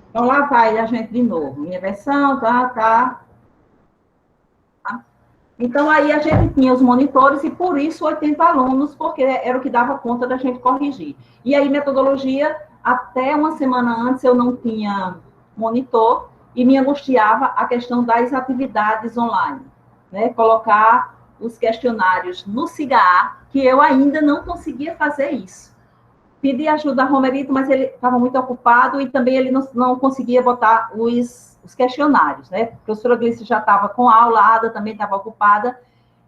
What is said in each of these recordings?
Então, lá vai a gente de novo. Minha versão, tá. Então, aí a gente tinha os monitores e, por isso, 80 alunos, porque era o que dava conta da gente corrigir. E aí, metodologia, até uma semana antes eu não tinha monitor e me angustiava a questão das atividades online. Né? Colocar os questionários no SIGA, que eu ainda não conseguia fazer isso. Pedi ajuda a Romerito, mas ele estava muito ocupado e também ele não conseguia botar os questionários, né? A professora Gleice já estava com a aula, a Ada também estava ocupada,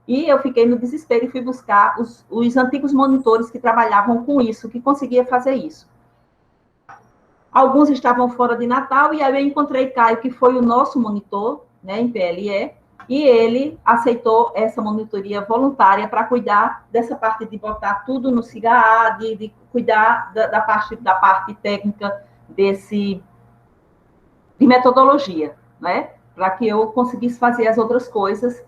e eu fiquei no desespero e fui buscar os antigos monitores que trabalhavam com isso, que conseguia fazer isso. Alguns estavam fora de Natal, e aí eu encontrei Caio, que foi o nosso monitor, né, em PLE, e ele aceitou essa monitoria voluntária para cuidar dessa parte de botar tudo no SIGA, de cuidar da parte técnica de metodologia, né, para que eu conseguisse fazer as outras coisas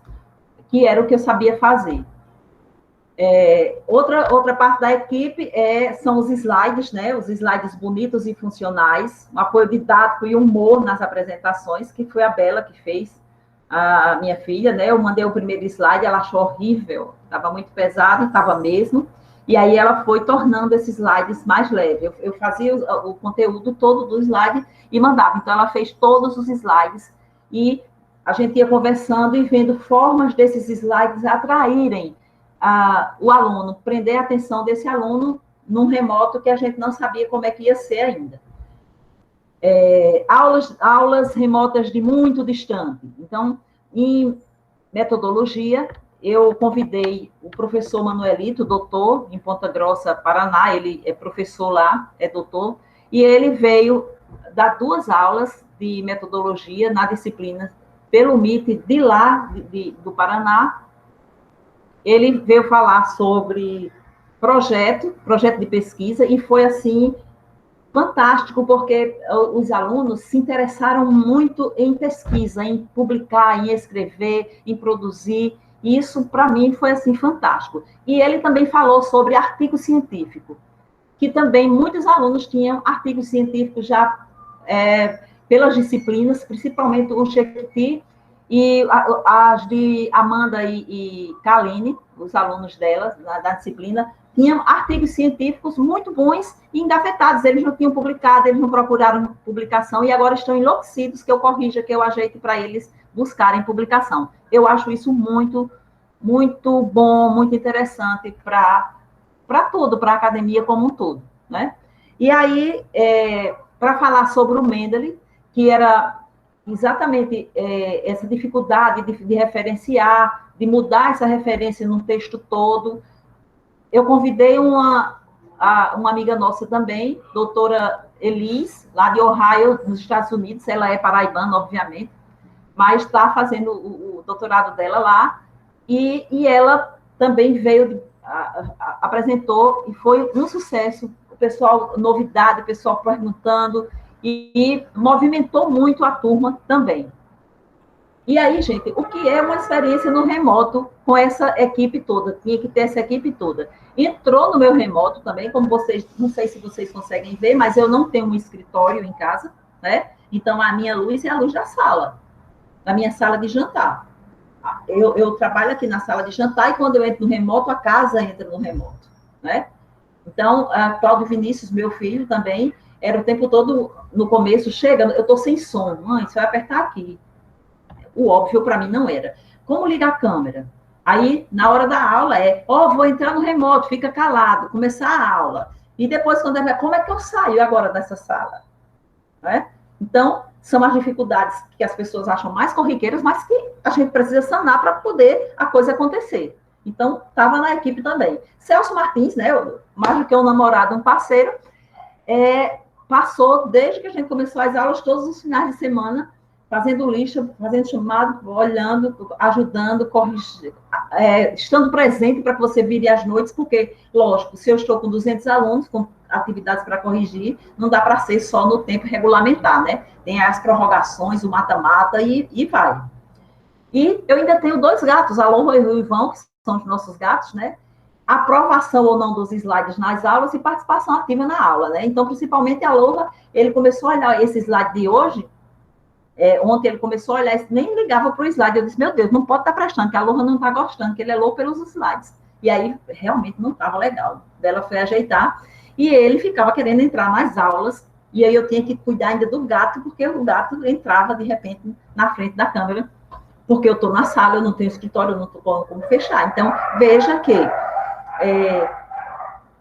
que era o que eu sabia fazer. Outra parte da equipe são os slides, né? Os slides bonitos e funcionais, um apoio didático e humor nas apresentações, que foi a Bela que fez, a minha filha, né? Eu mandei o primeiro slide, ela achou horrível, estava muito pesado, estava mesmo, e aí ela foi tornando esses slides mais leves. Eu fazia o conteúdo todo do slide e mandava, então ela fez todos os slides, e a gente ia conversando e vendo formas desses slides atraírem o aluno, prender a atenção desse aluno num remoto que a gente não sabia como é que ia ser ainda. Aulas remotas de muito distante. Então, em metodologia, eu convidei o professor Manuelito, doutor, em Ponta Grossa, Paraná, ele é professor lá, é doutor, e ele veio dar 2 aulas de metodologia na disciplina pelo MIT de lá, do Paraná. Ele veio falar sobre projeto de pesquisa, e foi assim fantástico, porque os alunos se interessaram muito em pesquisa, em publicar, em escrever, em produzir, e isso para mim foi assim fantástico. E ele também falou sobre artigo científico, que também muitos alunos tinham artigos científicos já pelas disciplinas, principalmente o Chequiti e as de Amanda e Kaline, os alunos delas, da disciplina, tinham artigos científicos muito bons e engavetados. Eles não tinham publicado, eles não procuraram publicação, e agora estão enlouquecidos que eu corrija, que eu ajeite para eles buscarem publicação. Eu acho isso muito, muito bom, muito interessante para tudo, para a academia como um todo, né? E aí, para falar sobre o Mendeley, que era exatamente essa dificuldade de referenciar, de mudar essa referência num texto todo, eu convidei uma amiga nossa também, doutora Elis, lá de Ohio, nos Estados Unidos. Ela é paraibana, obviamente, mas está fazendo o doutorado dela lá, e ela também veio, apresentou, e foi um sucesso. O pessoal, novidade, o pessoal perguntando, e movimentou muito a turma também. E aí, gente, o que é uma experiência no remoto com essa equipe toda? Tinha que ter essa equipe toda. Entrou no meu remoto também, como vocês, não sei se vocês conseguem ver, mas eu não tenho um escritório em casa, né? Então, a minha luz é a luz da sala, da minha sala de jantar. Eu trabalho aqui na sala de jantar, e quando eu entro no remoto, a casa entra no remoto, né? Então, a Cláudio Vinícius, meu filho, também, era o tempo todo, no começo, chega, eu estou sem som, mãe, você vai apertar aqui. O óbvio para mim não era. Como ligar a câmera? Aí, na hora da aula, vou entrar no remoto, fica calado, começar a aula. E depois, quando como é que eu saio agora dessa sala? Né? Então, são as dificuldades que as pessoas acham mais corriqueiras, mas que a gente precisa sanar para poder a coisa acontecer. Então, estava na equipe também. Celso Martins, né, mais do que um namorado, um parceiro, passou, desde que a gente começou as aulas, todos os finais de semana, fazendo lista, fazendo chamado, olhando, ajudando, corrigindo, estando presente para que você vire às noites, porque, lógico, se eu estou com 200 alunos, com atividades para corrigir, não dá para ser só no tempo regulamentar, né? Tem as prorrogações, o mata-mata, e vai. E eu ainda tenho 2 gatos, a Lola e o Ivão, que são os nossos gatos, né? aprovação ou não dos slides nas aulas e participação ativa na aula, né? Então, principalmente a Aloha, ele começou a olhar esse slide de hoje, ontem ele começou a olhar, nem ligava para o slide, eu disse, meu Deus, não pode estar prestando, que a Aloha não está gostando, que ele é louco pelos slides. E aí, realmente, não estava legal. Ela foi ajeitar, e ele ficava querendo entrar nas aulas, e aí eu tinha que cuidar ainda do gato, porque o gato entrava, de repente, na frente da câmera, porque eu estou na sala, eu não tenho escritório, eu não estou como fechar. Então, veja que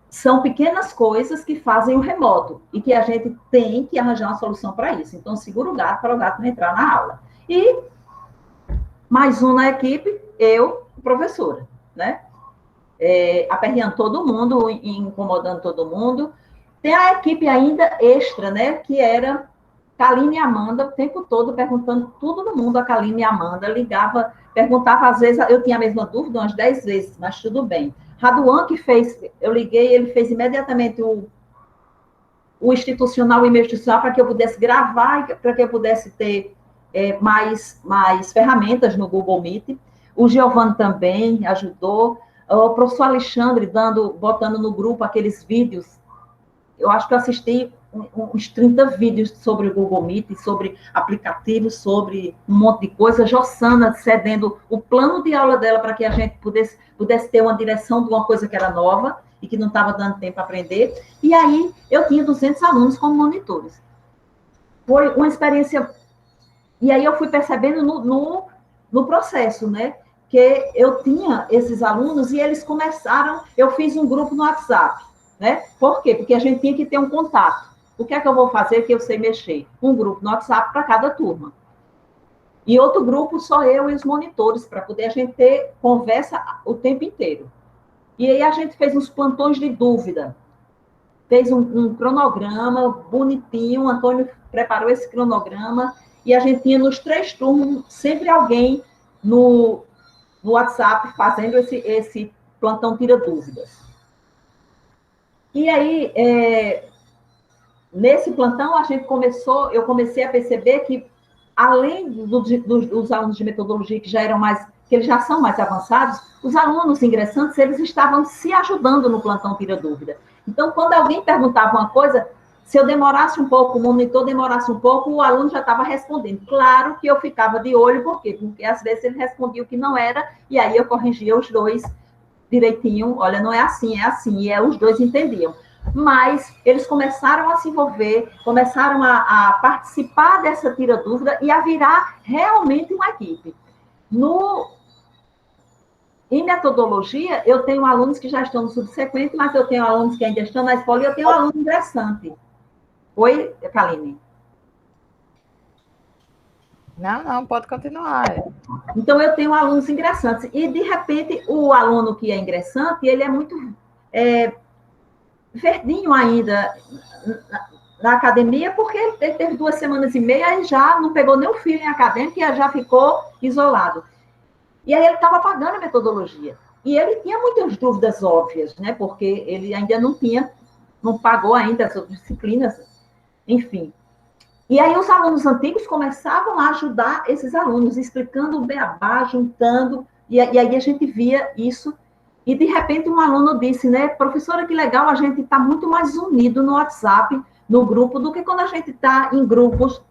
são pequenas coisas que fazem o remoto e que a gente tem que arranjar uma solução para isso. Então, segura o gato para o gato não entrar na aula. E mais um na equipe, eu, professora, né? Aperreando todo mundo, incomodando todo mundo. Tem a equipe ainda extra, né? Que era Kaline e Amanda, o tempo todo perguntando tudo no mundo. A Kaline e a Amanda ligava, perguntava, às vezes, eu tinha a mesma dúvida umas 10 vezes, mas tudo bem. Raduan que fez, eu liguei, ele fez imediatamente o institucional e meu institucional para que eu pudesse gravar, para que eu pudesse ter mais ferramentas no Google Meet. O Giovanni também ajudou. O professor Alexandre botando no grupo aqueles vídeos. Eu acho que eu assisti uns 30 vídeos sobre o Google Meet, sobre aplicativos, sobre um monte de coisa. Jossana cedendo o plano de aula dela para que a gente pudesse ter uma direção de uma coisa que era nova e que não estava dando tempo para aprender. E aí eu tinha 200 alunos como monitores. Foi uma experiência... E aí eu fui percebendo no processo, né? Que eu tinha esses alunos e eles começaram... Eu fiz um grupo no WhatsApp, né? Por quê? Porque a gente tinha que ter um contato. O que é que eu vou fazer que eu sei mexer? Um grupo no WhatsApp para cada turma. E outro grupo só eu e os monitores, para poder a gente ter conversa o tempo inteiro. E aí a gente fez uns plantões de dúvida. Fez um cronograma bonitinho, o Antônio preparou esse cronograma, e a gente tinha nos 3 turnos sempre alguém no WhatsApp fazendo esse plantão tira dúvidas. E aí, nesse plantão, eu comecei a perceber que, além dos alunos de metodologia que eles já são mais avançados, os alunos ingressantes, eles estavam se ajudando no plantão tira dúvida. Então, quando alguém perguntava uma coisa, se eu demorasse um pouco, o monitor demorasse um pouco, o aluno já estava respondendo. Claro que eu ficava de olho, por quê? Porque às vezes ele respondia o que não era, e aí eu corrigia os dois direitinho, olha, não é assim, e os dois entendiam. Mas eles começaram a se envolver, começaram a participar dessa tira-dúvida e a virar realmente uma equipe. Em metodologia, eu tenho alunos que já estão no subsequente, mas eu tenho alunos que ainda estão na escola e eu tenho um aluno ingressante. Oi, Kaline? Não, pode continuar. Então, eu tenho alunos ingressantes. E, de repente, o aluno que é ingressante, ele é muito verdinho ainda na academia, porque ele teve 2 semanas e meia e já não pegou nem o feeling acadêmico e já ficou isolado. E aí ele estava pagando a metodologia. E ele tinha muitas dúvidas óbvias, né? Porque ele ainda não pagou ainda as outras disciplinas, enfim. E aí os alunos antigos começavam a ajudar esses alunos, explicando o beabá, juntando, e aí a gente via isso. E, de repente, um aluno disse, né, professora, que legal, a gente está muito mais unido no WhatsApp, no grupo, do que quando a gente está em grupos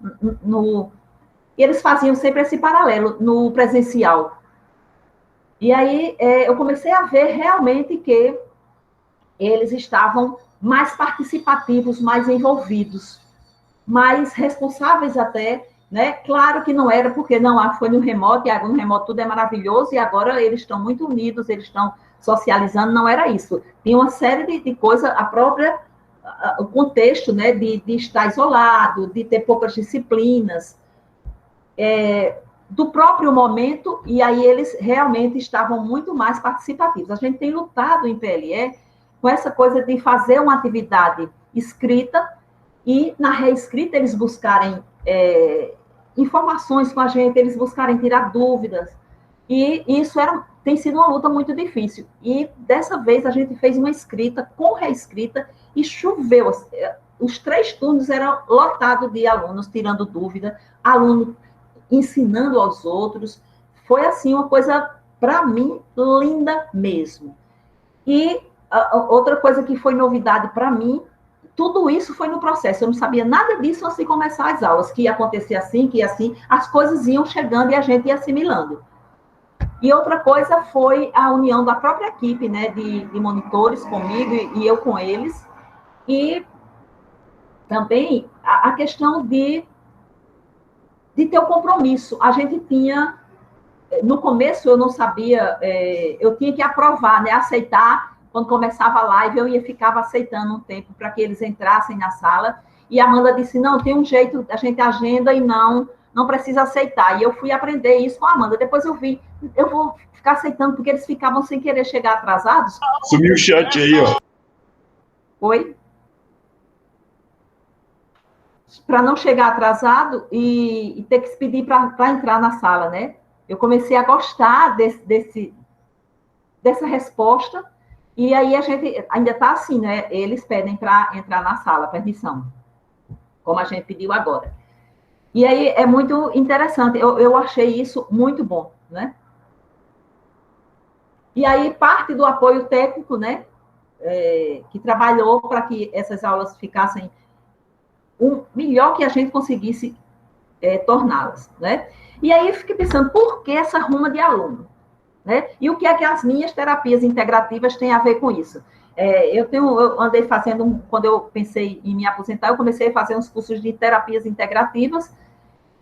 E eles faziam sempre esse paralelo no presencial. E aí eu comecei a ver realmente que eles estavam mais participativos, mais envolvidos, mais responsáveis até, né? Claro que não era porque não foi no remoto, e agora no remoto tudo é maravilhoso, e agora eles estão muito unidos, eles estão socializando, não era isso. Tinha uma série de coisas, o contexto, né, de estar isolado, de ter poucas disciplinas, do próprio momento, e aí eles realmente estavam muito mais participativos. A gente tem lutado em PLE com essa coisa de fazer uma atividade escrita e, na reescrita, eles buscarem informações com a gente, eles buscarem tirar dúvidas. E isso tem sido uma luta muito difícil. E, dessa vez, a gente fez uma escrita com reescrita e choveu. Os 3 turnos eram lotados de alunos tirando dúvida, aluno ensinando aos outros. Foi, assim, uma coisa, para mim, linda mesmo. E outra coisa que foi novidade para mim, tudo isso foi no processo. Eu não sabia nada disso antes de começar as aulas, que ia acontecer assim, que ia assim, as coisas iam chegando e a gente ia assimilando. E outra coisa foi a união da própria equipe, né, de monitores comigo e eu com eles. E também a questão de ter o compromisso. A gente tinha, no começo eu não sabia, eu tinha que aprovar, né, aceitar. Quando começava a live, ficava aceitando um tempo para que eles entrassem na sala. E a Amanda disse, não, tem um jeito, a gente agenda e não precisa aceitar. E eu fui aprender isso com a Amanda. Depois eu vi, eu vou ficar aceitando, porque eles ficavam sem querer chegar atrasados. Sumiu o chat aí, ó. Oi? Para não chegar atrasado e ter que se pedir para entrar na sala, né? Eu comecei a gostar dessa resposta, e aí a gente ainda está assim, né? Eles pedem para entrar na sala, permissão, como a gente pediu agora. E aí é muito interessante, eu achei isso muito bom, né? E aí parte do apoio técnico, né? Que trabalhou para que essas aulas ficassem o melhor que a gente conseguisse torná-las, né? E aí eu fiquei pensando, por que essa ruma de aluno? Né? E o que é que as minhas terapias integrativas têm a ver com isso? Eu andei fazendo, quando eu pensei em me aposentar, eu comecei a fazer uns cursos de terapias integrativas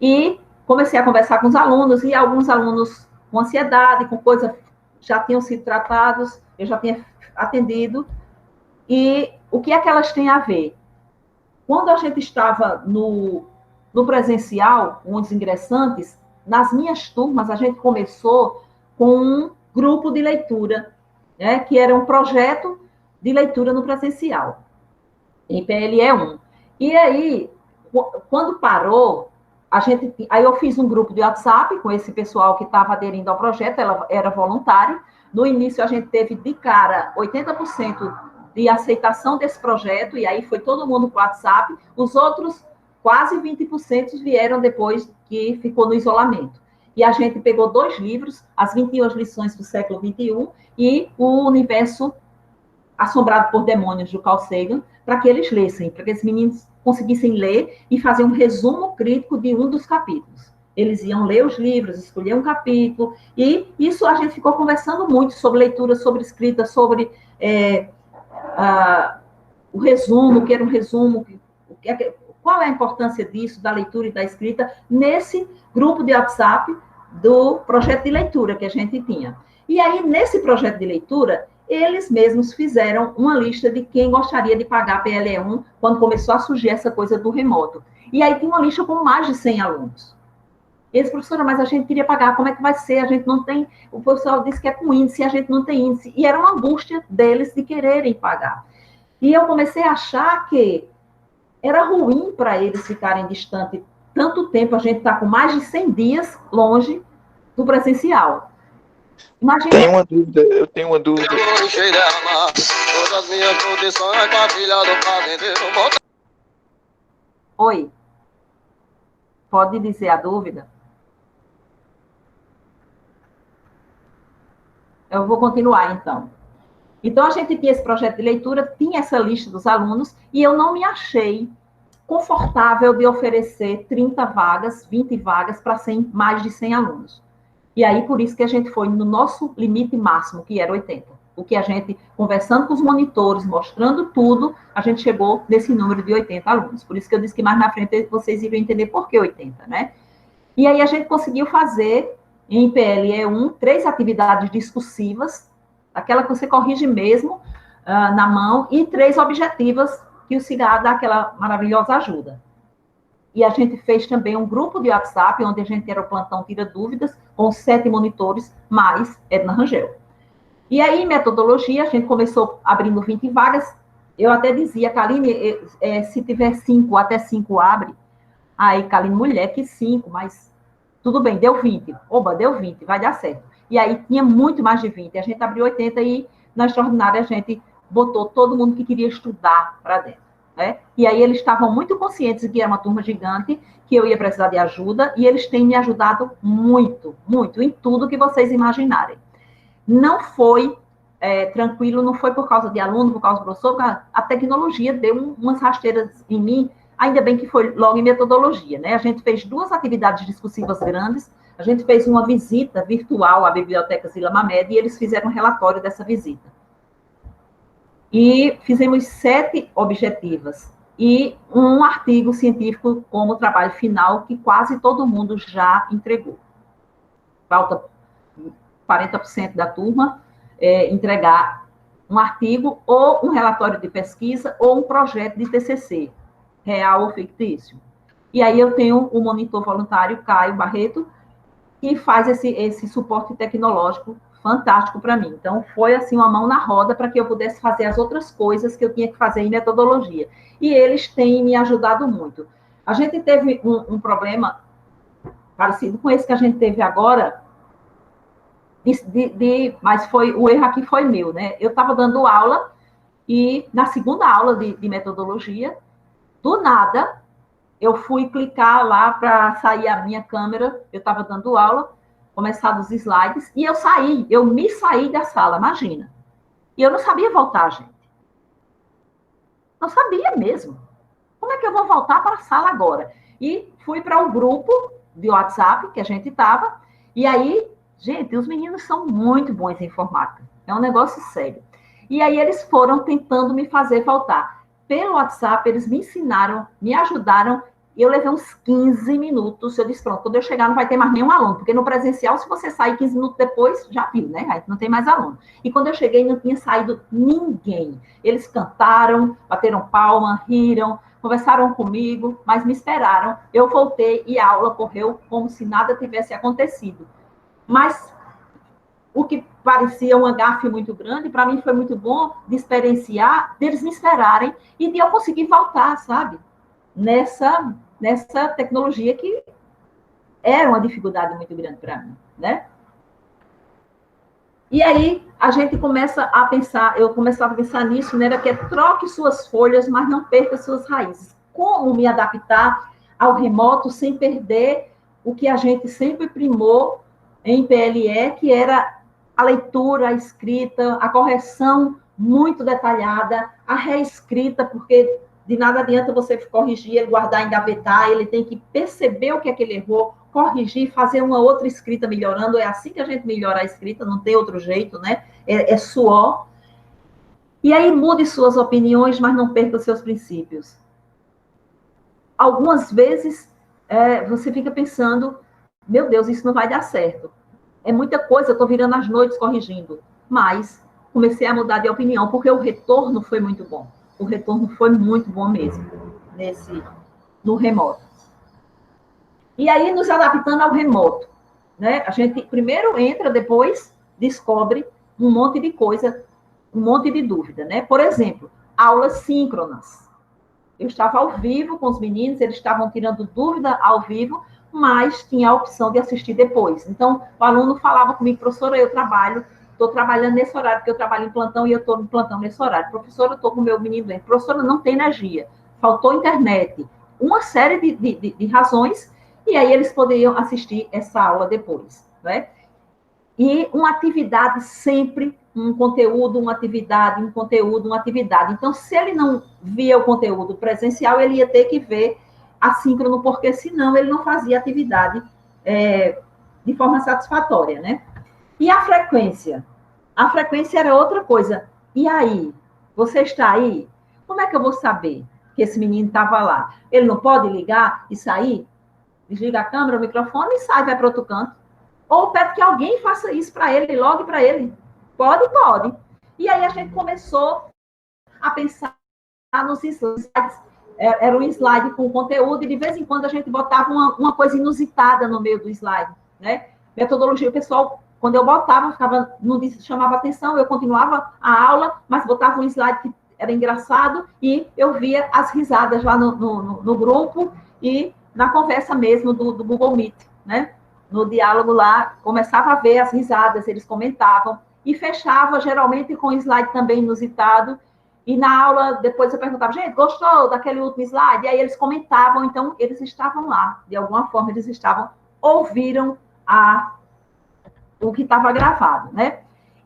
e comecei a conversar com os alunos, e alguns alunos com ansiedade, com coisas já tinham sido tratados, eu já tinha atendido, e o que é que elas têm a ver? Quando a gente estava no presencial, com os ingressantes, nas minhas turmas, a gente começou com um grupo de leitura, né, que era um projeto de leitura no presencial, em PLE 1. E aí, quando parou, aí eu fiz um grupo de WhatsApp com esse pessoal que estava aderindo ao projeto, ela era voluntário. No início, a gente teve de cara 80% de aceitação desse projeto, e aí foi todo mundo para o WhatsApp. Os outros, quase 20% vieram depois que ficou no isolamento. E a gente pegou 2 livros, As 21 Lições do Século XXI e O Universo Assombrado por Demônios, do Carl Sagan, para que eles lessem, para que esses meninos conseguissem ler e fazer um resumo crítico de um dos capítulos. Eles iam ler os livros, escolher um capítulo, e isso a gente ficou conversando muito sobre leitura, sobre escrita, sobre o resumo, que era um resumo, qual é a importância disso, da leitura e da escrita, nesse grupo de WhatsApp do projeto de leitura que a gente tinha. E aí, nesse projeto de leitura, eles mesmos fizeram uma lista de quem gostaria de pagar PLE1 quando começou a surgir essa coisa do remoto. E aí tinha uma lista com mais de 100 alunos. Eles, professora, mas a gente queria pagar, como é que vai ser? A gente não tem... O professor disse que é com índice, a gente não tem índice. E era uma angústia deles de quererem pagar. E eu comecei a achar que era ruim para eles ficarem distantes tanto tempo. A gente está com mais de 100 dias longe do presencial. Imagina... Eu tenho uma dúvida. Oi. Pode dizer a dúvida? Eu vou continuar, então. Então, a gente tinha esse projeto de leitura, tinha essa lista dos alunos, e eu não me achei confortável de oferecer 30 vagas, 20 vagas para mais de 100 alunos. E aí, por isso que a gente foi no nosso limite máximo, que era 80. O que a gente, conversando com os monitores, mostrando tudo, a gente chegou nesse número de 80 alunos. Por isso que eu disse que mais na frente vocês iriam entender por que 80, né? E aí a gente conseguiu fazer, em PLE1, 3 atividades discursivas, aquela que você corrige mesmo na mão, e 3 objetivas que o CIGA dá aquela maravilhosa ajuda. E a gente fez também um grupo de WhatsApp, onde a gente era o plantão Tira Dúvidas, com 7 monitores, mais Edna Rangel. E aí, em metodologia, a gente começou abrindo 20 vagas. Eu até dizia, Kaline, se tiver 5, até 5 abre. Aí, Kaline, mulher, que 5, mas tudo bem, deu 20. Oba, deu 20, vai dar certo. E aí, tinha muito mais de 20. A gente abriu 80 e, na extraordinária, a gente botou todo mundo que queria estudar para dentro. Né? E aí eles estavam muito conscientes de que era uma turma gigante, que eu ia precisar de ajuda, e eles têm me ajudado muito, muito, em tudo que vocês imaginarem. Não foi tranquilo, não foi por causa de aluno, por causa do professor, a tecnologia deu umas rasteiras em mim, ainda bem que foi logo em metodologia, né? A gente fez 2 atividades discursivas grandes, a gente fez uma visita virtual à Biblioteca Zila Mamed e eles fizeram um relatório dessa visita. E fizemos 7 objetivas e um artigo científico como trabalho final que quase todo mundo já entregou. Falta 40% da turma entregar um artigo ou um relatório de pesquisa ou um projeto de TCC, real ou fictício. E aí eu tenho o monitor voluntário, Caio Barreto, que faz esse suporte tecnológico fantástico para mim. Então, foi assim uma mão na roda para que eu pudesse fazer as outras coisas que eu tinha que fazer em metodologia. E eles têm me ajudado muito. A gente teve um problema parecido com esse que a gente teve agora, mas o erro aqui foi meu, né? Eu estava dando aula e na segunda aula de metodologia, do nada, eu fui clicar lá para sair a minha câmera, eu estava dando aula, começar os slides, e eu me saí da sala, imagina. E eu não sabia voltar, gente. Não sabia mesmo. Como é que eu vou voltar para a sala agora? E fui para um grupo de WhatsApp que a gente estava, e aí, gente, os meninos são muito bons em informática. É um negócio sério. E aí eles foram tentando me fazer voltar. Pelo WhatsApp, eles me ensinaram, me ajudaram. Eu levei uns 15 minutos. Eu disse, pronto, quando eu chegar não vai ter mais nenhum aluno, porque no presencial, se você sair 15 minutos depois, já viu, né? Aí não tem mais aluno. E quando eu cheguei, não tinha saído ninguém. Eles cantaram, bateram palma, riram, conversaram comigo, mas me esperaram. Eu voltei e a aula correu como se nada tivesse acontecido. Mas o que parecia um gafe muito grande, para mim foi muito bom de experienciar, deles me esperarem e de eu conseguir voltar, sabe? Nessa tecnologia que era uma dificuldade muito grande para mim, né? E aí a gente começa a pensar, eu começava a pensar nisso, né? Que é troque suas folhas, mas não perca suas raízes. Como me adaptar ao remoto sem perder o que a gente sempre primou em PLE, que era a leitura, a escrita, a correção muito detalhada, a reescrita, porque de nada adianta você corrigir, ele guardar, engavetar, ele tem que perceber o que é que ele errou, corrigir, fazer uma outra escrita melhorando. É assim que a gente melhora a escrita, não tem outro jeito, né? É suor. E aí mude suas opiniões, mas não perca os seus princípios. Algumas vezes você fica pensando, meu Deus, isso não vai dar certo. É muita coisa, eu estou virando as noites corrigindo. Mas comecei a mudar de opinião, porque o retorno foi muito bom. O retorno foi muito bom mesmo, no remoto. E aí, nos adaptando ao remoto, né? A gente primeiro entra, depois descobre um monte de coisa, um monte de dúvida, né? Por exemplo, aulas síncronas. Eu estava ao vivo com os meninos, eles estavam tirando dúvida ao vivo, mas tinha a opção de assistir depois. Então, o aluno falava comigo, professora, estou trabalhando nesse horário, porque eu trabalho em plantão e eu estou no plantão nesse horário. Professora, eu estou com o meu menino doente. Professora, não tem energia, faltou internet. Uma série de razões, e aí eles poderiam assistir essa aula depois, né? E uma atividade sempre, um conteúdo, uma atividade, um conteúdo, uma atividade. Então, se ele não via o conteúdo presencial, ele ia ter que ver assíncrono, porque senão ele não fazia atividade de forma satisfatória, né? E a frequência? A frequência era outra coisa. E aí? Você está aí? Como é que eu vou saber que esse menino estava lá? Ele não pode ligar e sair? Desliga a câmera, o microfone e sai, vai para outro canto. Ou pede que alguém faça isso para ele, logue para ele. Pode, pode. E aí a gente começou a pensar nos slides. Era um slide com conteúdo, e de vez em quando a gente botava uma coisa inusitada no meio do slide, né? Metodologia, o pessoal, quando eu botava, não chamava atenção, eu continuava a aula, mas botava um slide que era engraçado, e eu via as risadas lá no grupo e na conversa mesmo do Google Meet, né? No diálogo lá, começava a ver as risadas, eles comentavam, e fechava, geralmente, com slide também inusitado. E na aula, depois eu perguntava, gente, gostou daquele último slide? E aí eles comentavam, então eles estavam lá, de alguma forma ouviram o que estava gravado, né?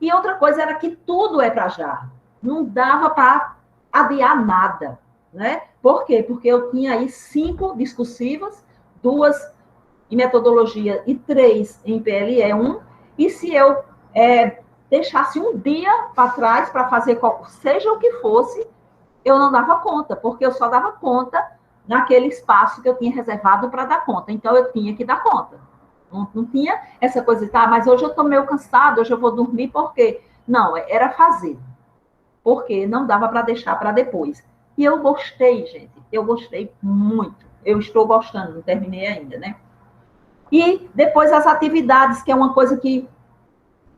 E outra coisa era que tudo é para já. Não dava para adiar nada, né? Por quê? Porque eu tinha aí 5 discursivas, 2 em metodologia e 3 em PLE1, e se eu deixasse um dia para trás para fazer seja o que fosse, eu não dava conta, porque eu só dava conta naquele espaço que eu tinha reservado para dar conta. Então, eu tinha que dar conta. Não tinha essa coisa de, mas hoje eu estou meio cansado, hoje eu vou dormir, por quê? Não, era fazer. Porque não dava para deixar para depois. E eu gostei, gente. Eu gostei muito. Eu estou gostando, não terminei ainda, né? E depois as atividades, que é uma coisa que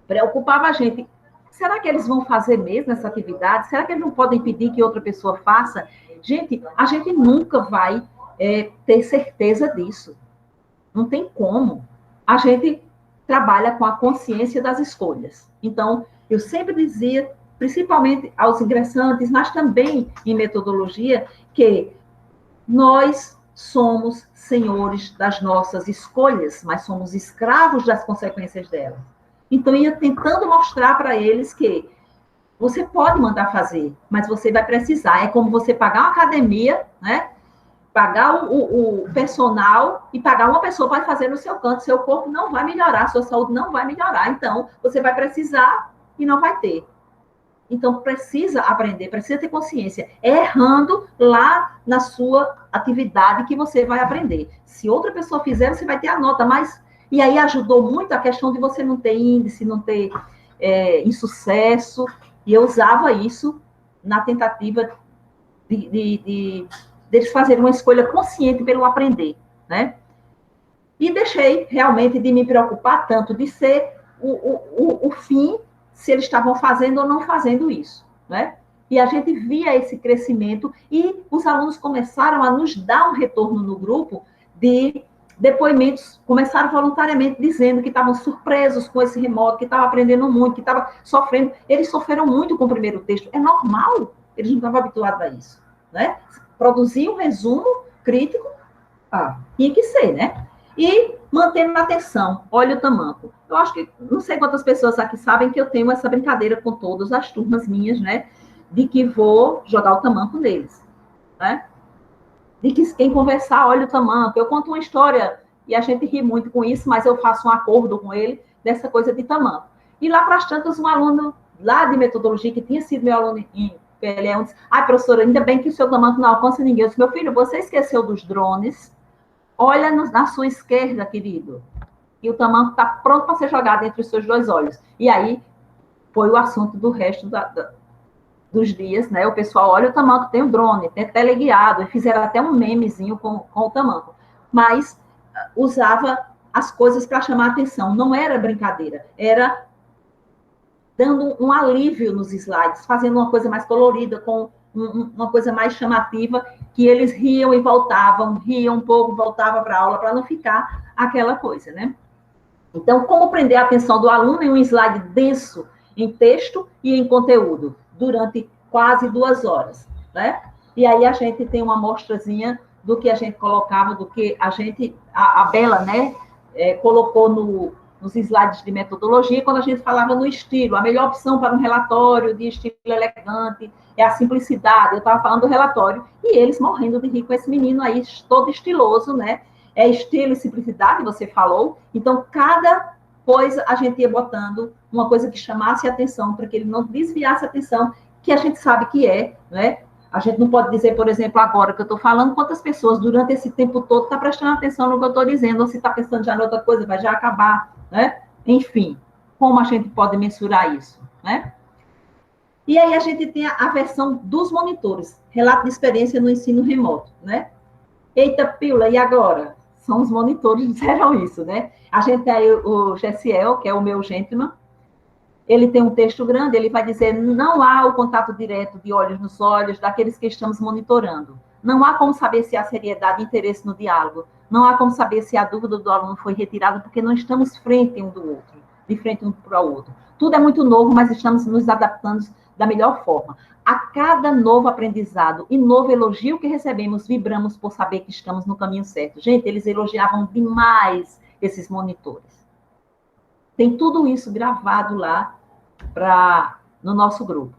preocupava a gente. Será que eles vão fazer mesmo essa atividade? Será que eles não podem pedir que outra pessoa faça? Gente, a gente nunca vai ter certeza disso. Não tem como. A gente trabalha com a consciência das escolhas. Então, eu sempre dizia, principalmente aos ingressantes, mas também em metodologia, que nós somos senhores das nossas escolhas, mas somos escravos das consequências delas. Então, eu ia tentando mostrar para eles que você pode mandar fazer, mas você vai precisar. É como você pagar uma academia, né? Pagar o personal e pagar uma pessoa para fazer no seu canto. Seu corpo não vai melhorar, sua saúde não vai melhorar. Então, você vai precisar e não vai ter. Então, precisa aprender, precisa ter consciência. É errando lá na sua atividade que você vai aprender. Se outra pessoa fizer, você vai ter a nota, mas... E aí ajudou muito a questão de você não ter índice, não ter insucesso. E eu usava isso na tentativa deles fazerem uma escolha consciente pelo aprender, né? E deixei realmente de me preocupar tanto de ser o fim, se eles estavam fazendo ou não fazendo isso, né? E a gente via esse crescimento e os alunos começaram a nos dar um retorno no grupo de depoimentos, começaram voluntariamente dizendo que estavam surpresos com esse remoto, que estavam aprendendo muito, que estavam sofrendo. Eles sofreram muito com o primeiro texto. É normal, eles não estavam habituados a isso, né? Produzir um resumo crítico, tinha que ser, né? E mantendo a atenção, olha o tamanco. Eu acho que, não sei quantas pessoas aqui sabem que eu tenho essa brincadeira com todas as turmas minhas, né? De que vou jogar o tamanco neles, né? De que quem conversar, olha o tamanco. Eu conto uma história e a gente ri muito com isso, mas eu faço um acordo com ele dessa coisa de tamanco. E lá para as tantas, um aluno lá de metodologia, que tinha sido meu aluno em PLE1, disse, professora, ainda bem que o seu tamanco não alcança ninguém. Eu disse, meu filho, você esqueceu dos drones? Olha na sua esquerda, querido. E o tamanco está pronto para ser jogado entre os seus 2 olhos. E aí, foi o assunto do resto dos dias, né? O pessoal, olha o tamanco, tem o drone, tem teleguiado, e fizeram até um memezinho com o tamanco. Mas usava as coisas para chamar a atenção. Não era brincadeira, era dando um alívio nos slides, fazendo uma coisa mais colorida, com uma coisa mais chamativa, que eles riam e voltavam, riam um pouco, voltavam para a aula, para não ficar aquela coisa, né? Então, como prender a atenção do aluno em um slide denso em texto e em conteúdo, durante quase 2 horas, né? E aí a gente tem uma amostrazinha do que a gente colocava, do que a Bela, né, colocou nos slides de metodologia, quando a gente falava no estilo, a melhor opção para um relatório de estilo elegante é a simplicidade. Eu estava falando do relatório, e eles morrendo de rir com esse menino aí, todo estiloso, né? É estilo e simplicidade, você falou. Então, cada coisa a gente ia botando uma coisa que chamasse a atenção, para que ele não desviasse a atenção, que a gente sabe que né? A gente não pode dizer, por exemplo, agora que eu estou falando, quantas pessoas durante esse tempo todo estão prestando atenção no que eu estou dizendo, ou se está pensando já em outra coisa, vai já acabar, né? Enfim, como a gente pode mensurar isso, né? E aí a gente tem a versão dos monitores, relato de experiência no ensino remoto, né? Eita, pila, e agora? São os monitores que disseram isso, né? A gente tem aí o Gessiel, que é o meu gentleman, ele tem um texto grande, ele vai dizer, não há o contato direto de olhos nos olhos daqueles que estamos monitorando. Não há como saber se há seriedade e interesse no diálogo. Não há como saber se a dúvida do aluno foi retirada, porque não estamos frente um do outro, de frente um para o outro. Tudo é muito novo, mas estamos nos adaptando da melhor forma. A cada novo aprendizado e novo elogio que recebemos, vibramos por saber que estamos no caminho certo. Gente, eles elogiavam demais esses monitores. Tem tudo isso gravado lá no nosso grupo.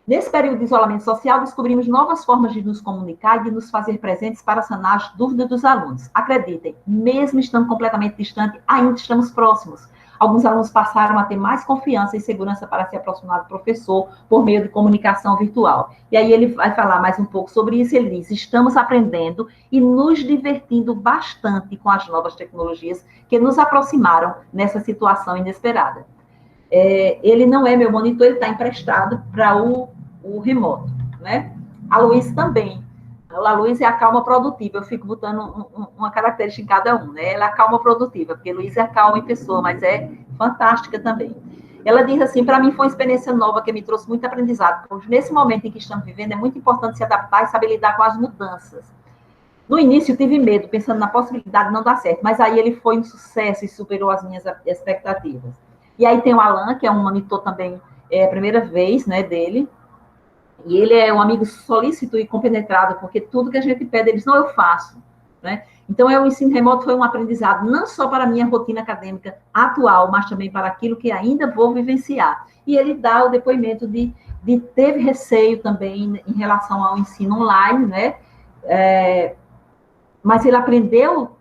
Nesse período de isolamento social, descobrimos novas formas de nos comunicar e de nos fazer presentes para sanar as dúvidas dos alunos. Acreditem, mesmo estando completamente distante, ainda estamos próximos. Alguns alunos passaram a ter mais confiança e segurança para se aproximar do professor por meio de comunicação virtual. E aí ele vai falar mais um pouco sobre isso. Ele diz: estamos aprendendo e nos divertindo bastante com as novas tecnologias que nos aproximaram nessa situação inesperada. Ele não é meu monitor, ele está emprestado para o remoto, né? A Luísa também. A Luísa é a calma produtiva, eu fico botando uma característica em cada um, né? Ela é a calma produtiva, porque a Luísa é a calma em pessoa, mas é fantástica também. Ela diz assim: para mim foi uma experiência nova que me trouxe muito aprendizado, pois nesse momento em que estamos vivendo é muito importante se adaptar e saber lidar com as mudanças. No início tive medo, pensando na possibilidade de não dar certo, mas aí ele foi um sucesso e superou as minhas expectativas. E aí tem o Alan, que é um monitor também, é a primeira vez, né, dele, e ele é um amigo solícito e compenetrado, porque tudo que a gente pede, ele diz: não, eu faço, né? Então, o ensino remoto foi um aprendizado, não só para a minha rotina acadêmica atual, mas também para aquilo que ainda vou vivenciar. E ele dá o depoimento teve receio também em relação ao ensino online, né? Mas ele aprendeu,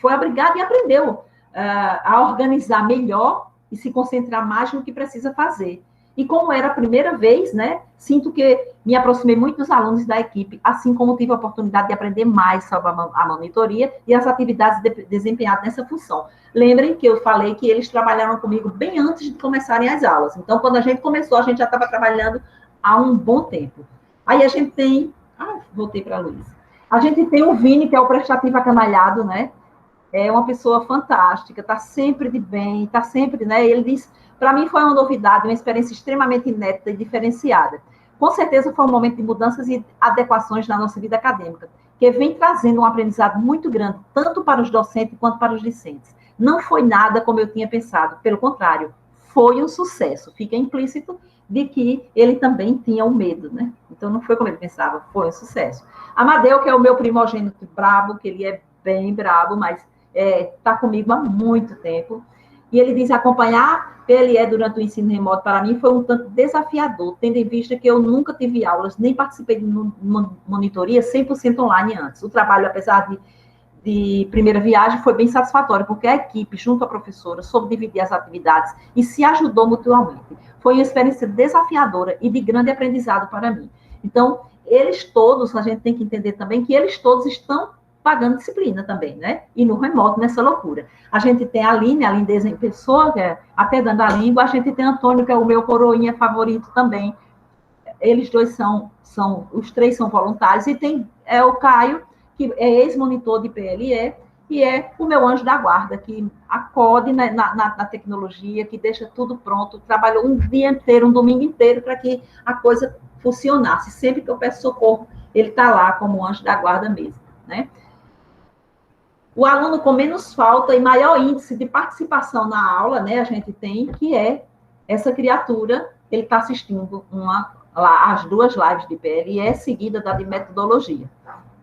foi obrigado e aprendeu a organizar melhor e se concentrar mais no que precisa fazer. E como era a primeira vez, né, sinto que me aproximei muito dos alunos da equipe, assim como tive a oportunidade de aprender mais sobre a monitoria e as atividades desempenhadas nessa função. Lembrem que eu falei que eles trabalharam comigo bem antes de começarem as aulas. Então, quando a gente começou, a gente já estava trabalhando há um bom tempo. Aí a gente tem... voltei para a Luísa. A gente tem o Vini, que é o prestativo acanalhado, né? É uma pessoa fantástica, está sempre de bem, está sempre, né? Ele diz: para mim foi uma novidade, uma experiência extremamente inédita e diferenciada. Com certeza foi um momento de mudanças e adequações na nossa vida acadêmica, que vem trazendo um aprendizado muito grande, tanto para os docentes quanto para os discentes. Não foi nada como eu tinha pensado, pelo contrário, foi um sucesso. Fica implícito de que ele também tinha o medo, né? Então não foi como ele pensava, foi um sucesso. Amadeu, que é o meu primogênito brabo, que ele é bem brabo, mas está comigo há muito tempo. E ele diz: acompanhar PLE durante o ensino remoto, para mim, foi um tanto desafiador, tendo em vista que eu nunca tive aulas, nem participei de monitoria 100% online antes. O trabalho, apesar de primeira viagem, foi bem satisfatório, porque a equipe, junto à professora, soube dividir as atividades e se ajudou mutuamente. Foi uma experiência desafiadora e de grande aprendizado para mim. Então, eles todos, a gente tem que entender também que eles todos estão pagando disciplina também, né? E no remoto, nessa loucura. A gente tem a Aline, a lindeza em pessoa, que é até dando a língua. A gente tem Antônio, que é o meu coroinha favorito também. Eles dois os três são voluntários. E tem o Caio, que é ex-monitor de PLE, e é o meu anjo da guarda, que acode na tecnologia, que deixa tudo pronto, trabalhou um dia inteiro, um domingo inteiro, para que a coisa funcionasse. Sempre que eu peço socorro, ele está lá como anjo da guarda mesmo, né? O aluno com menos falta e maior índice de participação na aula, né, a gente tem, que é essa criatura, ele está assistindo as duas lives de PLE, seguida da de metodologia.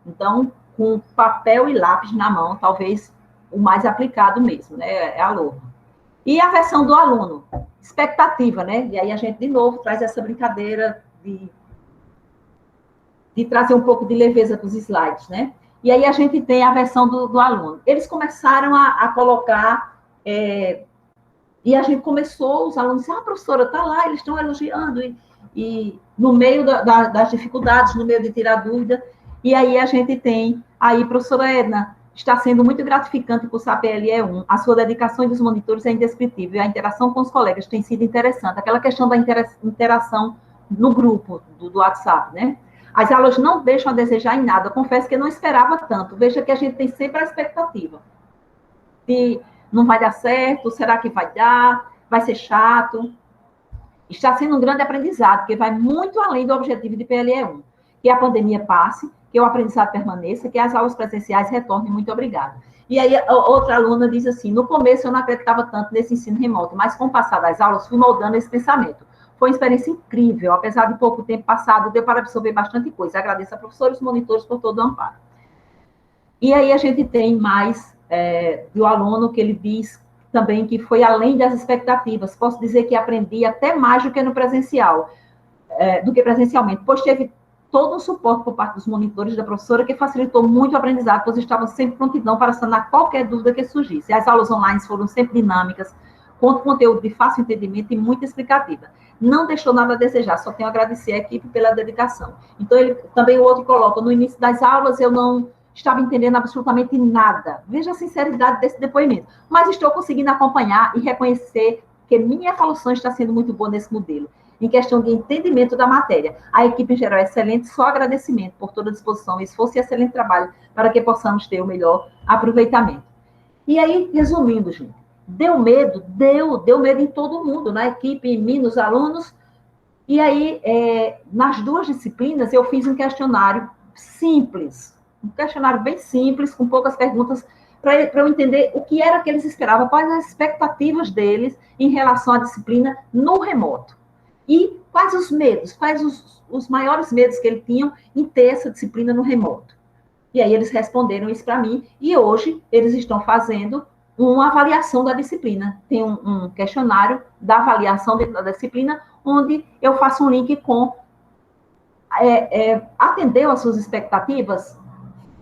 Então, com papel e lápis na mão, talvez o mais aplicado mesmo, né, é a Aloha. E a versão do aluno, expectativa, né, e aí a gente, de novo, traz essa brincadeira de trazer um pouco de leveza para os slides, né. E aí a gente tem a versão do aluno. Eles começaram a colocar, e a gente começou, os alunos disseram: professora, está lá, eles estão elogiando, e no meio das dificuldades, no meio de tirar dúvida, e aí a gente tem, aí, professora Edna, está sendo muito gratificante cursar PLE 1, a sua dedicação e dos monitores é indescritível, a interação com os colegas tem sido interessante, aquela questão da interação no grupo do WhatsApp, né? As aulas não deixam a desejar em nada. Confesso que eu não esperava tanto. Veja que a gente tem sempre a expectativa de não vai dar certo, será que vai dar, vai ser chato. Está sendo um grande aprendizado, porque vai muito além do objetivo de PLE 1. Que a pandemia passe, que o aprendizado permaneça, que as aulas presenciais retornem. Muito obrigada. E aí, outra aluna diz assim: no começo eu não acreditava tanto nesse ensino remoto, mas com o passar das aulas fui moldando esse pensamento. Foi uma experiência incrível, apesar de pouco tempo passado, deu para absorver bastante coisa. Agradeço a professores e monitores por todo o amparo. E aí a gente tem mais do aluno que ele diz também que foi além das expectativas. Posso dizer que aprendi até mais do que no presencial, do que presencialmente, pois teve todo um suporte por parte dos monitores da professora, que facilitou muito o aprendizado, pois estavam sempre prontidão para sanar qualquer dúvida que surgisse. As aulas online foram sempre dinâmicas, com conteúdo de fácil entendimento e muito explicativa. Não deixou nada a desejar, só tenho a agradecer a equipe pela dedicação. Então, também o outro coloca, no início das aulas eu não estava entendendo absolutamente nada. Veja a sinceridade desse depoimento. Mas estou conseguindo acompanhar e reconhecer que minha evolução está sendo muito boa nesse modelo. Em questão de entendimento da matéria. A equipe em geral é excelente, só agradecimento por toda a disposição, esforço e excelente trabalho para que possamos ter o melhor aproveitamento. E aí, resumindo, gente, deu medo em todo mundo, na equipe, em mim, nos alunos. E aí, nas duas disciplinas, eu fiz um questionário simples, um questionário bem simples, com poucas perguntas, para eu entender o que era que eles esperavam, quais as expectativas deles em relação à disciplina no remoto. E quais os medos, quais os maiores medos que eles tinham em ter essa disciplina no remoto. E aí eles responderam isso para mim, e hoje eles estão fazendo uma avaliação da disciplina. Tem um questionário da avaliação da disciplina, onde eu faço um link com atendeu às suas expectativas,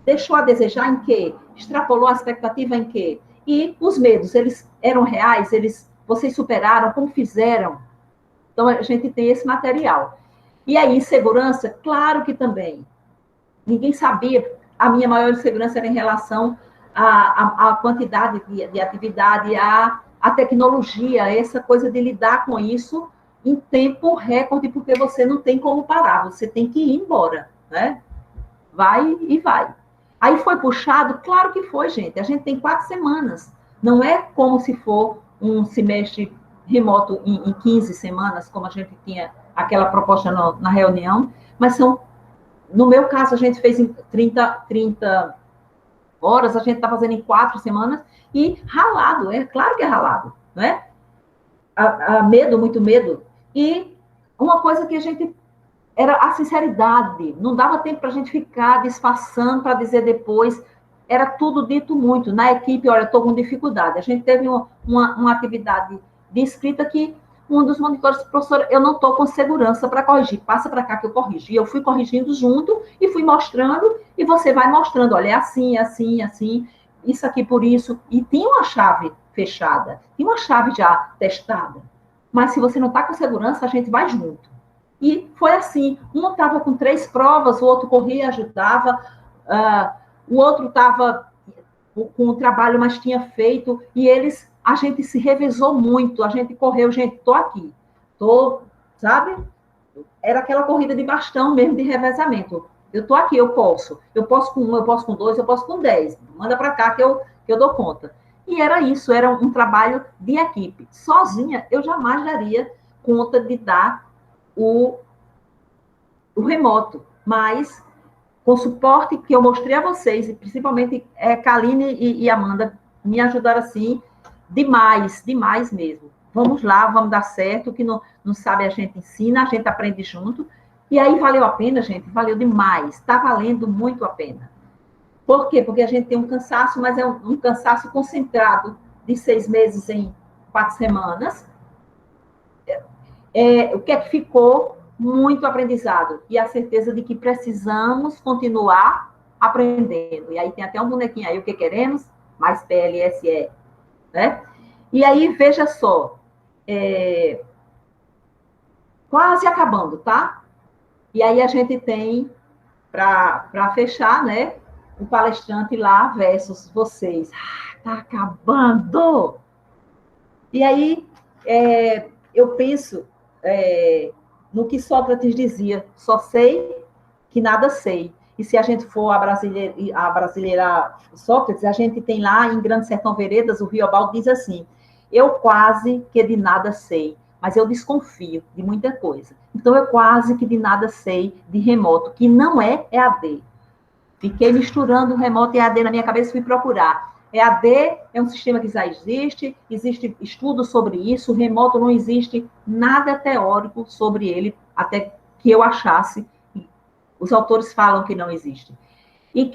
deixou a desejar em quê? Extrapolou a expectativa em quê? E os medos, eles eram reais? Vocês superaram? Como fizeram? Então, a gente tem esse material. E aí, insegurança, claro que também. Ninguém sabia. A minha maior insegurança era em relação à quantidade de atividade, à tecnologia, essa coisa de lidar com isso em tempo recorde, porque você não tem como parar, você tem que ir embora, né? Vai e vai. Aí foi puxado? Claro que foi, gente. A gente tem 4 semanas. Não é como se for um semestre remoto em 15 semanas, como a gente tinha aquela proposta na reunião, mas no meu caso, a gente fez em 30 horas, a gente está fazendo em 4 semanas, e ralado, claro que é ralado, não é? Há medo, muito medo. E uma coisa que a gente era a sinceridade, não dava tempo para a gente ficar disfarçando para dizer depois, era tudo dito muito. Na equipe, olha, estou com dificuldade. A gente teve uma atividade de escrita que um dos monitores disse, professora, eu não estou com segurança para corrigir, passa para cá que eu corrijo. E eu fui corrigindo junto e fui mostrando, e você vai mostrando, olha, é assim, assim, assim, isso aqui por isso. E tinha uma chave fechada, tinha uma chave já testada. Mas se você não está com segurança, a gente vai junto. E foi assim, um estava com 3 provas, o outro corria e ajudava, o outro estava com o trabalho, mas tinha feito, e a gente se revezou muito, a gente correu, gente, estou aqui, sabe? Era aquela corrida de bastão mesmo, de revezamento. Eu estou aqui, eu posso com 1, eu posso com 2, eu posso com 10, manda para cá que eu dou conta. E era isso, era um trabalho de equipe. Sozinha, eu jamais daria conta de dar o remoto, mas com o suporte que eu mostrei a vocês, e principalmente Kaline e Amanda, me ajudaram assim, demais mesmo. Vamos lá, vamos dar certo, o que não sabe a gente ensina, a gente aprende junto, e aí valeu a pena, gente, valeu demais, está valendo muito a pena. Por quê? Porque a gente tem um cansaço, mas é um cansaço concentrado de 6 meses em 4 semanas. O que é que ficou? Muito aprendizado. E a certeza de que precisamos continuar aprendendo. E aí tem até um bonequinho aí, o que queremos? Mais PLSE. Né? E aí, veja só, quase acabando, tá? E aí a gente tem, para fechar, né, o palestrante lá versus vocês. Tá acabando! E aí, eu penso no que Sócrates dizia, só sei que nada sei. E se a gente for abrasileirar Sócrates, a gente tem lá em Grande Sertão Veredas, o Riobaldo diz assim, eu quase que de nada sei, mas eu desconfio de muita coisa. Então, eu quase que de nada sei de remoto, que não é EAD. Fiquei misturando remoto e EAD na minha cabeça e fui procurar. EAD é um sistema que já existe estudo sobre isso, remoto não existe nada teórico sobre ele, até que eu achasse. Os autores falam que não existe. E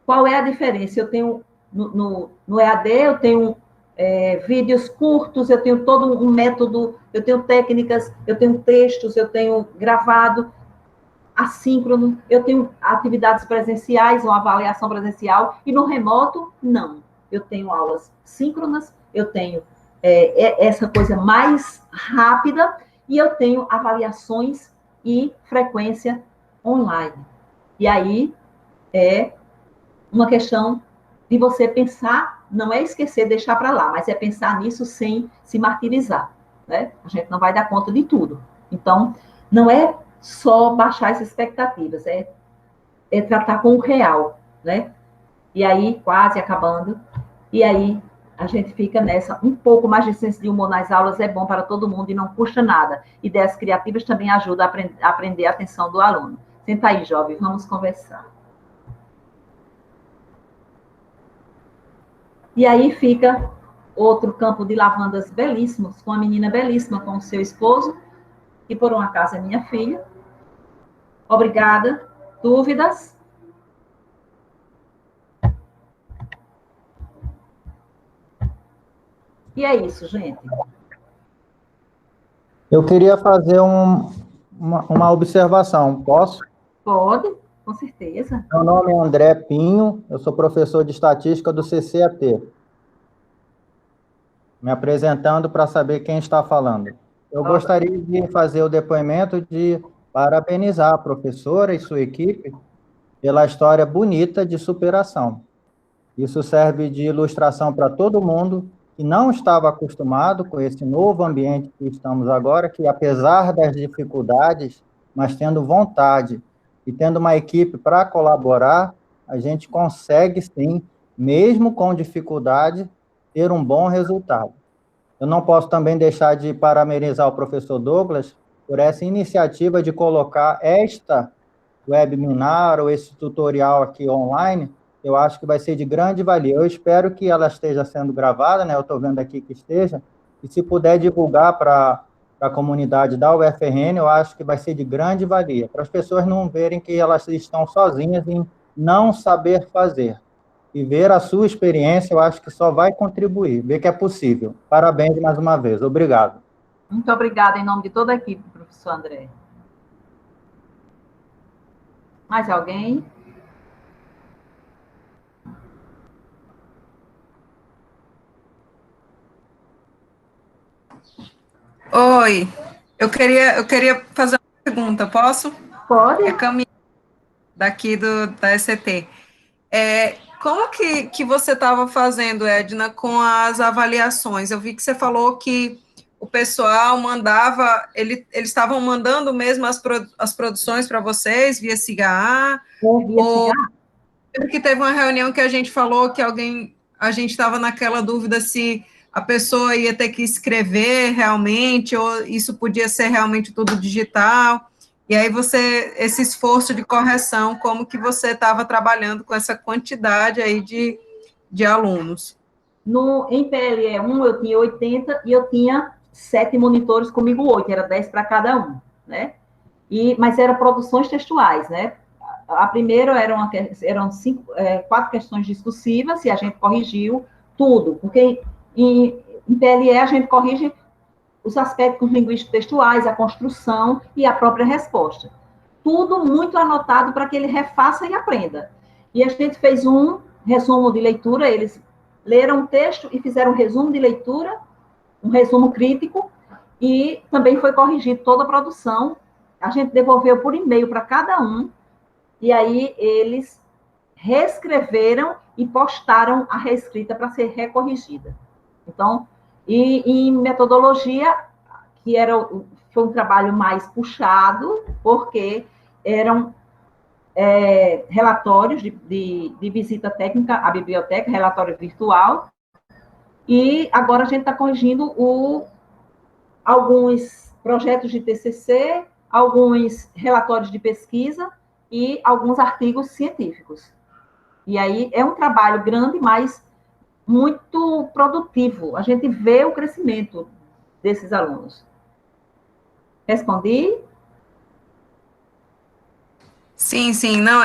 qual é a diferença? Eu tenho, no EAD, eu tenho vídeos curtos, eu tenho todo um método, eu tenho técnicas, eu tenho textos, eu tenho gravado, assíncrono, eu tenho atividades presenciais, uma avaliação presencial, e no remoto, não. Eu tenho aulas síncronas, eu tenho essa coisa mais rápida, e eu tenho avaliações e frequência online. E aí é uma questão de você pensar, não é esquecer, deixar para lá, mas é pensar nisso sem se martirizar, né? A gente não vai dar conta de tudo. Então, não é só baixar as expectativas, é tratar com o real, né? E aí, quase acabando, e aí a gente fica nessa, um pouco mais de senso de humor nas aulas é bom para todo mundo e não custa nada. Ideias criativas também ajudam a aprender a atenção do aluno. Senta aí, jovem, vamos conversar. E aí fica outro campo de lavandas belíssimos, com a menina belíssima, com o seu esposo, que por um acaso é minha filha. Obrigada. Dúvidas? E é isso, gente. Eu queria fazer uma observação, posso? Pode, com certeza. Meu nome é André Pinho, eu sou professor de estatística do CCAT. Me apresentando para saber quem está falando. Eu gostaria de fazer o depoimento de parabenizar a professora e sua equipe pela história bonita de superação. Isso serve de ilustração para todo mundo que não estava acostumado com esse novo ambiente que estamos agora, que apesar das dificuldades, mas tendo vontade e tendo uma equipe para colaborar, a gente consegue sim, mesmo com dificuldade, ter um bom resultado. Eu não posso também deixar de parabenizar o professor Douglas por essa iniciativa de colocar esta webinar ou esse tutorial aqui online. Eu acho que vai ser de grande valia. Eu espero que ela esteja sendo gravada, né? Eu estou vendo aqui que esteja, e se puder divulgar para a comunidade da UFRN, eu acho que vai ser de grande valia, para as pessoas não verem que elas estão sozinhas em não saber fazer. E ver a sua experiência, eu acho que só vai contribuir, ver que é possível. Parabéns mais uma vez. Obrigado. Muito obrigada em nome de toda a equipe, professor André. Mais alguém? Oi, eu queria fazer uma pergunta, posso? Pode. É Camila, daqui da ECT. Como que você estava fazendo, Edna, com as avaliações? Eu vi que você falou que o pessoal mandava, eles estavam mandando mesmo as produções para vocês via CIGA, ou que teve uma reunião que a gente falou que a gente estava naquela dúvida se a pessoa ia ter que escrever realmente, ou isso podia ser realmente tudo digital. E aí esse esforço de correção, como que você estava trabalhando com essa quantidade aí de alunos? Em PLE1 eu tinha 80 e eu tinha 7 monitores, comigo 8, era 10 para cada um, né? Mas eram produções textuais, né? A primeira eram 4 questões discursivas e a gente corrigiu tudo, porque em PLE a gente corrige os aspectos linguísticos textuais, a construção e a própria resposta. Tudo muito anotado para que ele refaça e aprenda. E a gente fez um resumo de leitura, eles leram o texto e fizeram um resumo de leitura, um resumo crítico, e também foi corrigido toda a produção. A gente devolveu por e-mail para cada um, e aí eles reescreveram e postaram a reescrita para ser recorrigida. Então, e em metodologia, que foi um trabalho mais puxado, porque eram relatórios de visita técnica à biblioteca, relatório virtual, e agora a gente está corrigindo alguns projetos de TCC, alguns relatórios de pesquisa e alguns artigos científicos. E aí é um trabalho grande, mas muito produtivo. A gente vê o crescimento desses alunos. Respondi? Sim, não,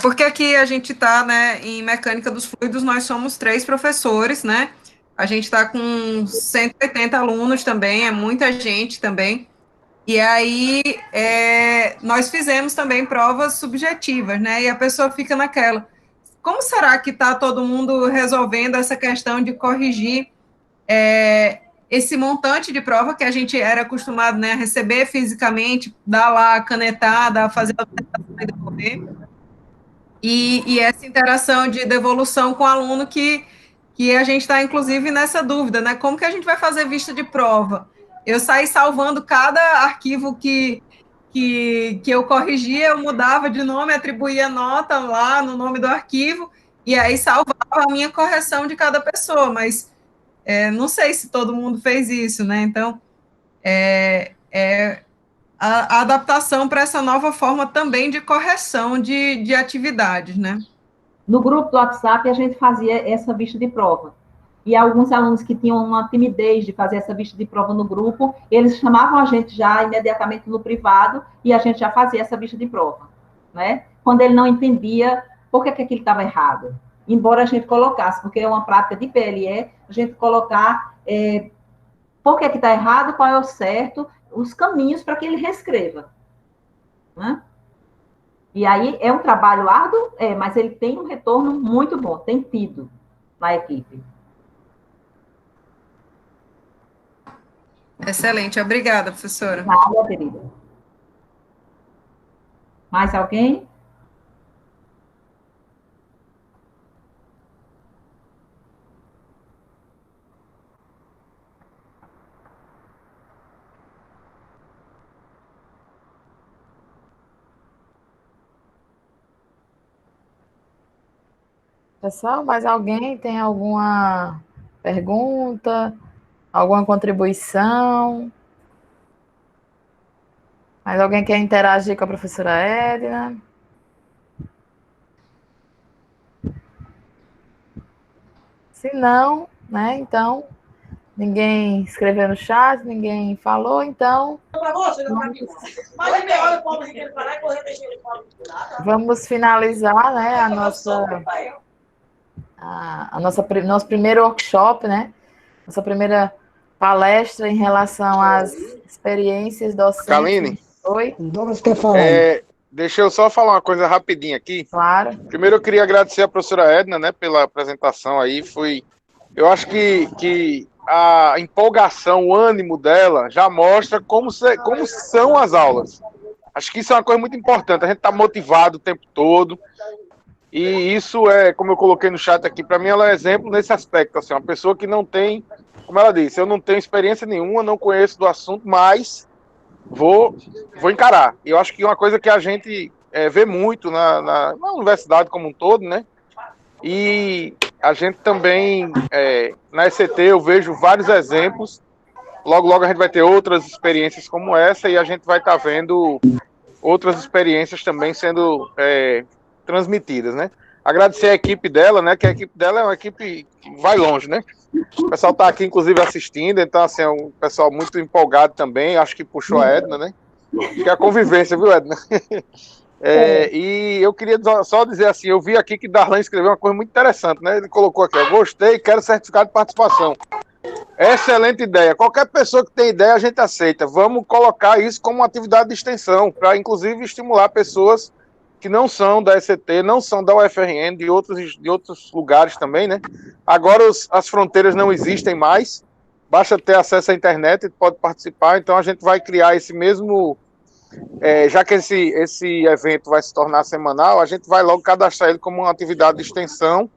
porque aqui a gente está, né, em mecânica dos fluidos, nós somos 3 professores, né, A gente está com 180 alunos também, é muita gente também. E aí, nós fizemos também provas subjetivas, né? E a pessoa fica naquela. Como será que está todo mundo resolvendo essa questão de corrigir esse montante de prova que a gente era acostumado, né, a receber fisicamente, dar lá a canetada, fazer a apresentação e devolver, e essa interação de devolução com o aluno que a gente está, inclusive, nessa dúvida, né, como que a gente vai fazer vista de prova? Eu saí salvando cada arquivo que eu corrigia, eu mudava de nome, atribuía nota lá no nome do arquivo, e aí salvava a minha correção de cada pessoa, mas não sei se todo mundo fez isso, né? Então, a adaptação para essa nova forma também de correção de atividades, né? No grupo do WhatsApp, a gente fazia essa vista de prova. E alguns alunos que tinham uma timidez de fazer essa vista de prova no grupo, eles chamavam a gente já imediatamente no privado e a gente já fazia essa vista de prova, né? Quando ele não entendia por que aquilo estava errado. Embora a gente colocasse, porque é uma prática de PLE, a gente colocar por que está errado, qual é o certo, os caminhos para que ele reescreva. Né? E aí é um trabalho árduo, mas ele tem um retorno muito bom, tem tido na equipe. Excelente, obrigada, professora. Nada, querida. Mais alguém? Pessoal, mais alguém tem alguma pergunta, alguma contribuição? Mais alguém quer interagir com a professora Edna? Se não, né, então, ninguém escreveu no chat, ninguém falou, então... Vamos finalizar, né, nosso primeiro workshop, né? Nossa primeira palestra em relação às experiências docentes. Kaline? Oi? Douglas quer falar. Deixa eu só falar uma coisa rapidinho aqui. Claro. Primeiro eu queria agradecer a professora Edna, né, pela apresentação aí. Eu acho que a empolgação, o ânimo dela já mostra como são as aulas. Acho que isso é uma coisa muito importante. A gente está motivado o tempo todo. E isso como eu coloquei no chat aqui, para mim ela é exemplo nesse aspecto, assim, uma pessoa que não tem, como ela disse, eu não tenho experiência nenhuma, não conheço do assunto, mas vou encarar. E eu acho que é uma coisa que a gente vê muito na universidade como um todo, né? E a gente também, na ECT, eu vejo vários exemplos, logo a gente vai ter outras experiências como essa, e a gente vai estar vendo outras experiências também sendo transmitidas, né? Agradecer a equipe dela, né? Que a equipe dela é uma equipe que vai longe, né? O pessoal está aqui, inclusive, assistindo, então, assim, é um pessoal muito empolgado também, acho que puxou a Edna, né? Acho que é a convivência, viu, Edna? E eu queria só dizer assim, eu vi aqui que Darlan escreveu uma coisa muito interessante, né? Ele colocou aqui, gostei, quero certificado de participação. Excelente ideia. Qualquer pessoa que tem ideia, a gente aceita. Vamos colocar isso como uma atividade de extensão, para, inclusive, estimular pessoas que não são da ECT, não são da UFRN, de outros lugares também, né? Agora as fronteiras não existem mais, basta ter acesso à internet e pode participar, então a gente vai criar esse mesmo... já que esse evento vai se tornar semanal, a gente vai logo cadastrar ele como uma atividade de extensão,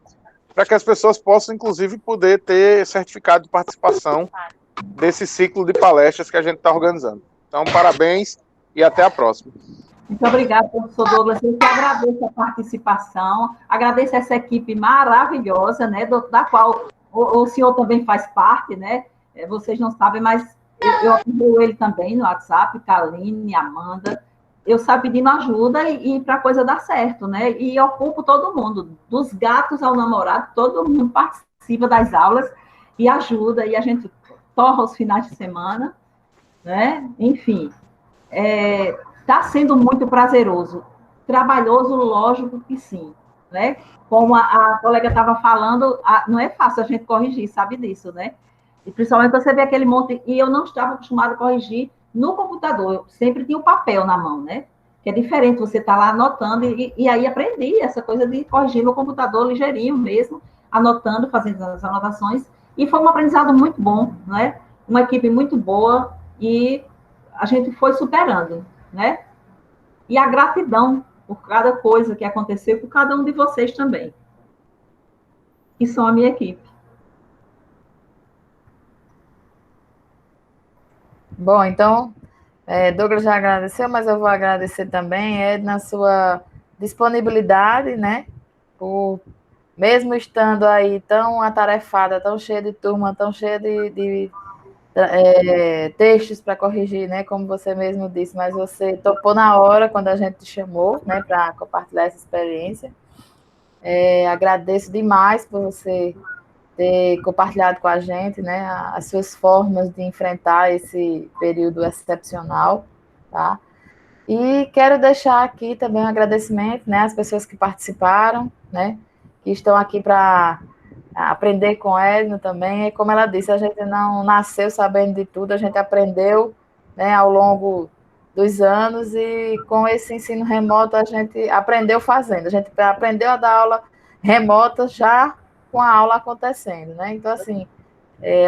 para que as pessoas possam, inclusive, poder ter certificado de participação desse ciclo de palestras que a gente está organizando. Então, parabéns e até a próxima. Muito obrigada, professor Douglas. Eu que agradeço a participação, agradeço essa equipe maravilhosa, né, da qual o senhor também faz parte, né? Vocês não sabem, mas eu apoio ele também no WhatsApp, Kaline, Amanda. Eu saio pedindo ajuda e para a coisa dar certo, né? E ocupo todo mundo, dos gatos ao namorado, todo mundo participa das aulas e ajuda, e a gente torra os finais de semana, né? Enfim, está sendo muito prazeroso. Trabalhoso, lógico que sim, né? Como a colega estava falando, não é fácil a gente corrigir, sabe disso, né? E principalmente você vê aquele monte, e eu não estava acostumada a corrigir no computador, eu sempre tinha o papel na mão, né? Que é diferente, você está lá anotando, e aí aprendi essa coisa de corrigir no computador ligeirinho mesmo, anotando, fazendo as anotações, e foi um aprendizado muito bom, né? Uma equipe muito boa, e a gente foi superando, né? E a gratidão por cada coisa que aconteceu, por cada um de vocês também, que são a minha equipe. Bom, então, Douglas já agradeceu, mas eu vou agradecer também, na sua disponibilidade, né? Por, mesmo estando aí tão atarefada, tão cheia de turma, tão cheia de textos para corrigir, né? Como você mesmo disse, mas você topou na hora quando a gente te chamou, né? Para compartilhar essa experiência. Agradeço demais por você ter compartilhado com a gente, né, as suas formas de enfrentar esse período excepcional, tá? E quero deixar aqui também um agradecimento, né, às pessoas que participaram, né, que estão aqui para aprender com Edna também. E como ela disse, a gente não nasceu sabendo de tudo, a gente aprendeu, né, ao longo dos anos, e com esse ensino remoto a gente aprendeu fazendo, a gente aprendeu a dar aula remota já com a aula acontecendo, né? Então, assim,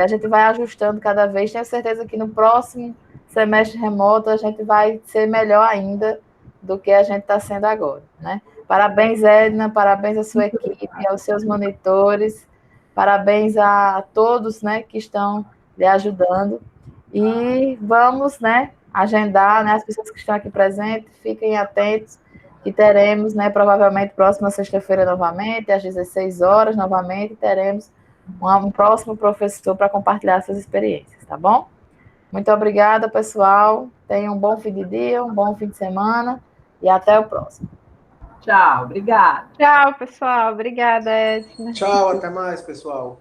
a gente vai ajustando cada vez. Tenho certeza que no próximo semestre remoto a gente vai ser melhor ainda do que a gente está sendo agora, né? Parabéns, Edna, parabéns à sua equipe, aos seus monitores, parabéns a todos, né, que estão lhe ajudando. E vamos, né, agendar, né, as pessoas que estão aqui presentes, fiquem atentos, que teremos, né, provavelmente próxima sexta-feira novamente, às 16 horas, novamente, teremos um próximo professor para compartilhar suas experiências, tá bom? Muito obrigada, pessoal. Tenham um bom fim de dia, um bom fim de semana e até o próximo. Tchau, obrigada. Tchau, pessoal. Obrigada, Edna. Tchau, até mais, pessoal.